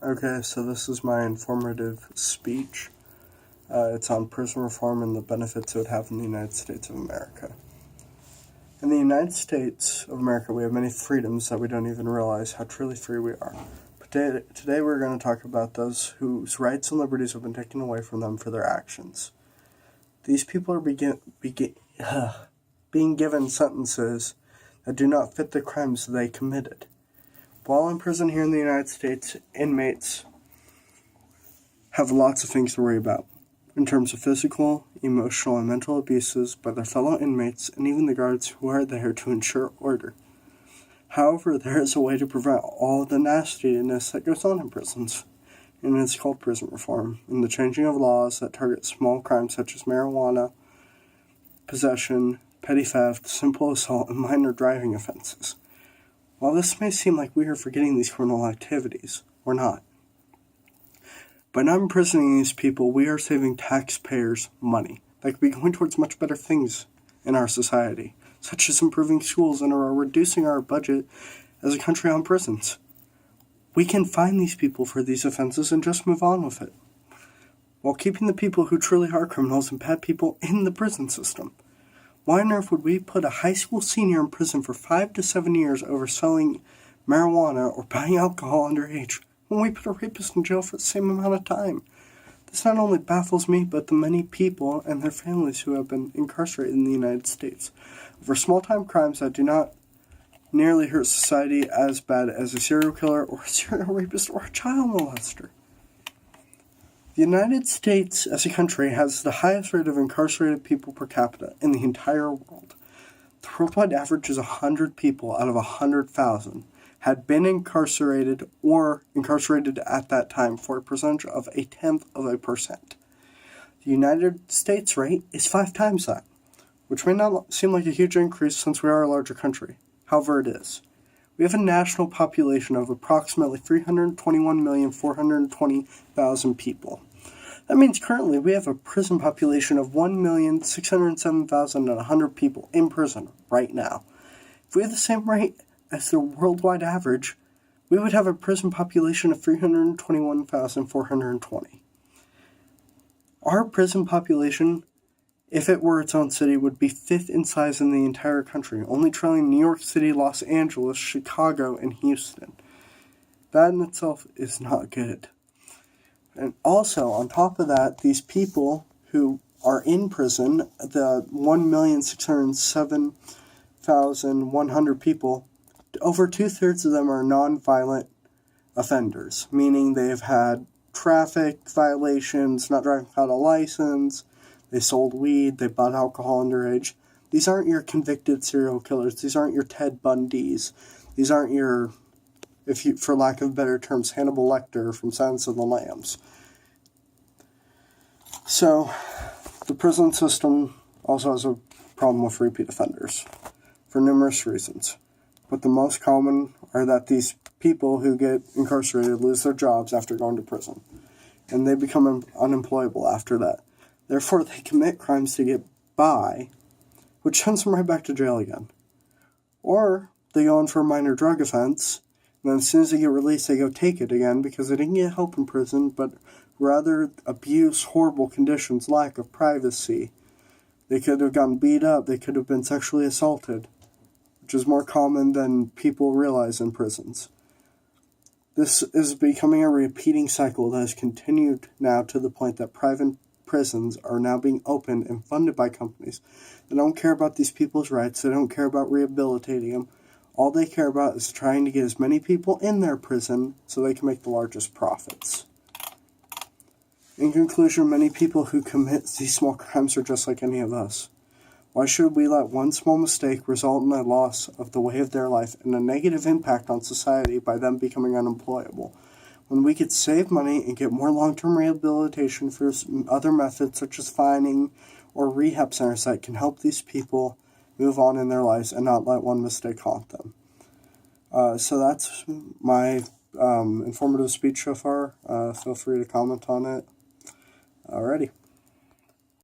Okay, so this is my informative speech. It's on prison reform and the benefits it would have in the United States of America. In the United States of America, we have many freedoms that we don't even realize how truly free we are. But today we're going to talk about those whose rights and liberties have been taken away from them for their actions. These people are being given sentences that do not fit the crimes they committed. While in prison here in the United States, inmates have lots of things to worry about in terms of physical, emotional, and mental abuses by their fellow inmates and even the guards who are there to ensure order. However, there is a way to prevent all the nastiness that goes on in prisons, and it's called prison reform, and the changing of laws that target small crimes such as marijuana, possession, petty theft, simple assault, and minor driving offenses. While this may seem like we are forgetting these criminal activities, we're not. By not imprisoning these people, we are saving taxpayers money that could be going towards much better things in our society, such as improving schools and reducing our budget as a country on prisons. We can fine these people for these offenses and just move on with it, while keeping the people who truly are criminals and bad people in the prison system. Why on earth would we put a high school senior in prison for 5 to 7 years over selling marijuana or buying alcohol underage when we put a rapist in jail for the same amount of time? This not only baffles me, but the many people and their families who have been incarcerated in the United States over small-time crimes that do not nearly hurt society as bad as a serial killer or a serial rapist or a child molester. The United States as a country has the highest rate of incarcerated people per capita in the entire world. The worldwide average is 100 people out of 100,000 had been incarcerated or incarcerated at that time for a percentage of 0.1%. The United States rate is 5 times that, which may not seem like a huge increase since we are a larger country. However, it is. We have a national population of approximately 321,420,000 people. That means currently we have a prison population of 1,607,100 people in prison right now. If we had the same rate as the worldwide average, we would have a prison population of 321,420. Our prison population, if it were its own city, would be 5th in size in the entire country, only trailing New York City, Los Angeles, Chicago, and Houston. That in itself is not good. And also, on top of that, these people who are in prison, the 1,607,100 people, over 2/3 of them are non-violent offenders, meaning they've had traffic violations, not driving without a license, they sold weed, they bought alcohol underage. These aren't your convicted serial killers. These aren't your Ted Bundys. These aren't your, for lack of better terms, Hannibal Lecter from Silence of the Lambs. So, the prison system also has a problem with repeat offenders for numerous reasons. But the most common are that these people who get incarcerated lose their jobs after going to prison, and they become unemployable after that. Therefore, they commit crimes to get by, which sends them right back to jail again. Or they go in for a minor drug offense, and then as soon as they get released, they go take it again because they didn't get help in prison, but rather abuse, horrible conditions, lack of privacy. They could have gotten beat up, they could have been sexually assaulted, which is more common than people realize in prisons. This is becoming a repeating cycle that has continued now to the point that private prisons are now being opened and funded by companies that don't care about these people's rights, they don't care about rehabilitating them. All they care about is trying to get as many people in their prison so they can make the largest profits. In conclusion, many people who commit these small crimes are just like any of us. Why should we let one small mistake result in a loss of the way of their life and a negative impact on society by them becoming unemployable, when we could save money and get more long-term rehabilitation for other methods such as fining or rehab centers that can help these people move on in their lives and not let one mistake haunt them? So that's my informative speech so far. Feel free to comment on it. Alrighty.